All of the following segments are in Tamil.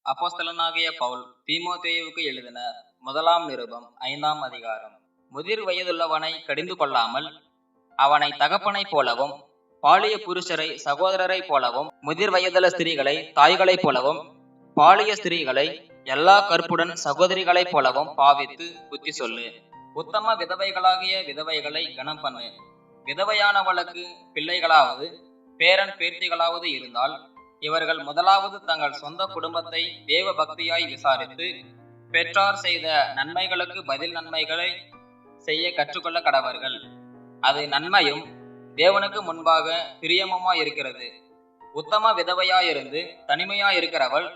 அப்போஸ்தலனாகிய பவுல் தீமோத்தேயுவுக்கு எழுதின முதலாம் நிருபம் 5ஆம் அதிகாரம். முதிர் வயதுள்ளவனை கடிந்து கொள்ளாமல் அவனை தகப்பனைப் போலவும், பாலிய புருஷரை சகோதரரைப் போலவும், முதிர் வயதுள்ள ஸ்திரீகளை தாய்களைப் போலவும், பாலிய ஸ்திரீகளை எல்லா கற்புடன் சகோதரிகளைப் போலவும் பாவித்து புத்தி சொல்லு. உத்தம விதவைகளாகிய விதவைகளை கனம் பண்ணு. விதவையானவளுக்கு பிள்ளைகளாவது பேரன் பேர்த்திகளாவது இருந்தால் இவர்கள் முதலாவது தங்கள் சொந்த குடும்பத்தை தேவ பக்தியாய் விசாரித்து, பெற்றார் செய்த நன்மைகளுக்கு பதில் நன்மைகளை செய்ய கற்றுக்கொள்ள கடவர்கள். அது நன்மையும் தேவனுக்கு முன்பாக பிரியமுமாயிருக்கிறது. உத்தம விதவையாயிருந்து தனிமையாயிருக்கிறவள்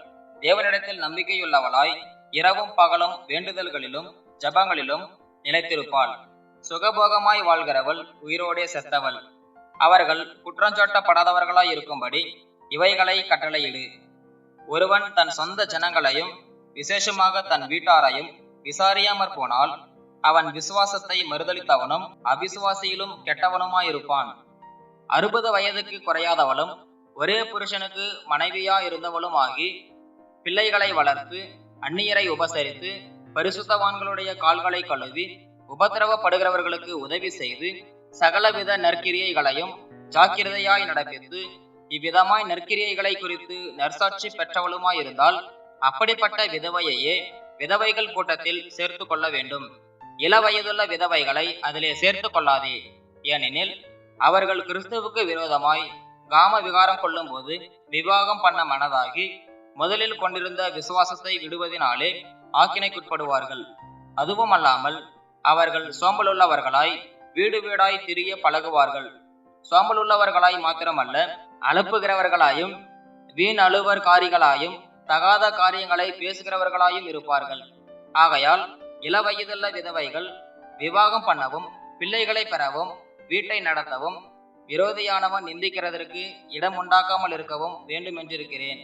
தேவனிடத்தில் நம்பிக்கையுள்ளவளாய் இரவும் பகலும் வேண்டுதல்களிலும் ஜபங்களிலும் நிலைத்திருப்பாள். சுகபோகமாய் வாழ்கிறவள் உயிரோடே செத்தவள். அவர்கள் குற்றஞ்சாட்டப்படாதவர்களாய் இருக்கும்படி இவைகளை கட்டளையிடு. ஒருவன் தன் சொந்த ஜனங்களையும் விசேஷமாக தன் வீட்டாரையும் விசாரியாமற் போனால் அவன் விசுவாசத்தை மறுதலித்தவனும் அவிசுவாசியிலும் கெட்டவனுமாயிருப்பான். 60 வயதுக்கு குறையாதவளும் ஒரே புருஷனுக்கு மனைவியாயிருந்தவளும் ஆகி பிள்ளைகளை வளர்த்து அந்நியரை உபசரித்து பரிசுத்தவான்களுடைய கால்களை கழுவி உபத்திரவப்படுகிறவர்களுக்கு உதவி செய்து சகலவித நற்கிரியைகளையும் ஜாக்கிரதையாய் நடப்பித்து இவ்விதமாய் நற்கிரியைகளை குறித்து நற்சாட்சி பெற்றவளுமாயிருந்தால் அப்படிப்பட்ட விதவையையே விதவைகள் கூட்டத்தில் சேர்த்து கொள்ள வேண்டும். இளவயதுள்ள விதவைகளை அதிலே சேர்த்து கொள்ளாதே. ஏனெனில் அவர்கள் கிறிஸ்துவுக்கு விரோதமாய் காம விகாரம் கொள்ளும் போது விவாகம் பண்ண மனதாகி முதலில் கொண்டிருந்த விசுவாசத்தை விடுவதினாலே ஆக்கினைக்குட்படுவார்கள். அதுவும் அல்லாமல் அவர்கள் சோம்பலுள்ளவர்களாய் வீடு வீடாய் திரிய பழகுவார்கள். சோம்பலுள்ளவர்களாய் மாத்திரமல்ல, அனுப்புகிறவர்களாயும் வீண் அலுவற்காரிகளாயும் தகாத காரியங்களை பேசுகிறவர்களாயும் இருப்பார்கள். ஆகையால் இளவயதுள்ள விதவைகள் விவாகம் பண்ணவும் பிள்ளைகளை பெறவும் வீட்டை நடத்தவும் விரோதியானவன் நிந்திக்கிறதற்கு இடம் உண்டாக்காமல் இருக்கவும் வேண்டுமென்றிருக்கிறேன்.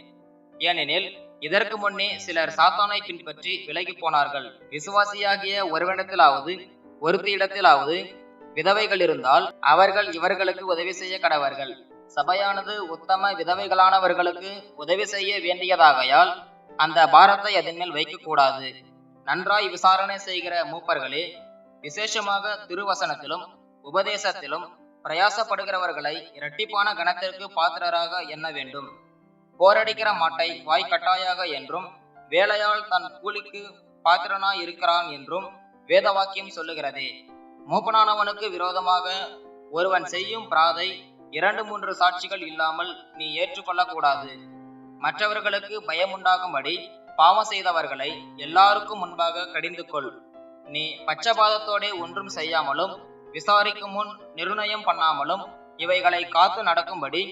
ஏனெனில் இதற்கு முன்னே சிலர் சாத்தானை பின்பற்றி விலகி போனார்கள். விசுவாசியாகிய ஒருவனிடத்திலாவது ஒருத்தியிடத்திலாவது விதவைகள் இருந்தால் அவர்கள் இவர்களுக்கு உதவி செய்ய கடவர்கள். சபையானது உத்தம விதவைகளானவர்களுக்கு உதவி செய்ய வேண்டியதாகையால் அந்த பாரத்தை அதன் மேல் வைக்கக்கூடாது. நன்றாய் விசாரணை செய்கிற மூப்பர்களே, விசேஷமாக திருவசனத்திலும் உபதேசத்திலும் பிரயாசப்படுகிறவர்களை இரட்டிப்பான கனத்திற்கு பாத்திரராக எண்ண வேண்டும். போரடிக்கிற மாட்டை வாய்க்கட்டாயாக என்றும் வேலையால் தன் கூலிக்கு பாத்திரனாய் இருக்கிறான் என்றும் வேதவாக்கியம் சொல்லுகிறதே. மூப்பனானவனுக்கு விரோதமாக ஒருவன் செய்யும் பிராதை 2-3 சாட்சிகள் இல்லாமல் நீ ஏற்றுக்கொள்ளக்கூடாது. மற்றவர்களுக்கு பயமுண்டாகும்படி பாவம் செய்தவர்களை எல்லாருக்கும் முன்பாக கடிந்து கொள். நீ பட்சபாதத்தோடே ஒன்றும் செய்யாமலும் விசாரிக்கும் முன் நிர்ணயம் பண்ணாமலும் இவைகளை காத்து நடக்கும்படி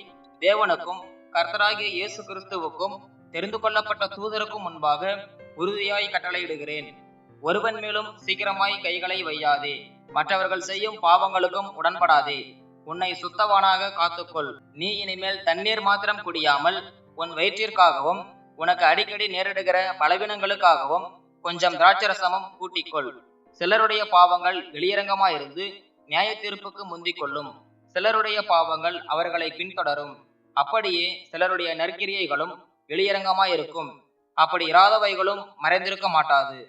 தேவனுக்கும் கர்த்தராகிய இயேசு கிறிஸ்துவுக்கும் தெரிந்து கொள்ளப்பட்ட தூதருக்கும் முன்பாக உறுதியாய் கட்டளையிடுகிறேன். ஒருவன் மேலும் சீக்கிரமாய் கைகளை வையாதே. மற்றவர்கள் செய்யும் பாவங்களுக்கும் உடன்படாதே. உன்னை சுத்தவானாக காத்துக்கொள். நீ இனிமேல் தண்ணீர் மாத்திரம் குடியாமல் உன் வயிற்றிற்காகவும் உனக்கு அடிக்கடி நேரிடுகிற பலவீனங்களுக்காகவும் கொஞ்சம் திராட்சரசமும் கூட்டிக்கொள். சிலருடைய பாவங்கள் வெளியரங்கமாயிருந்து நியாய தீர்ப்புக்கு முந்திக் கொள்ளும். சிலருடைய பாவங்கள் அவர்களை பின்தொடரும். அப்படியே சிலருடைய நற்கிரியைகளும் வெளியரங்கமாயிருக்கும். அப்படி இராதவைகளும் மறைந்திருக்க மாட்டாது.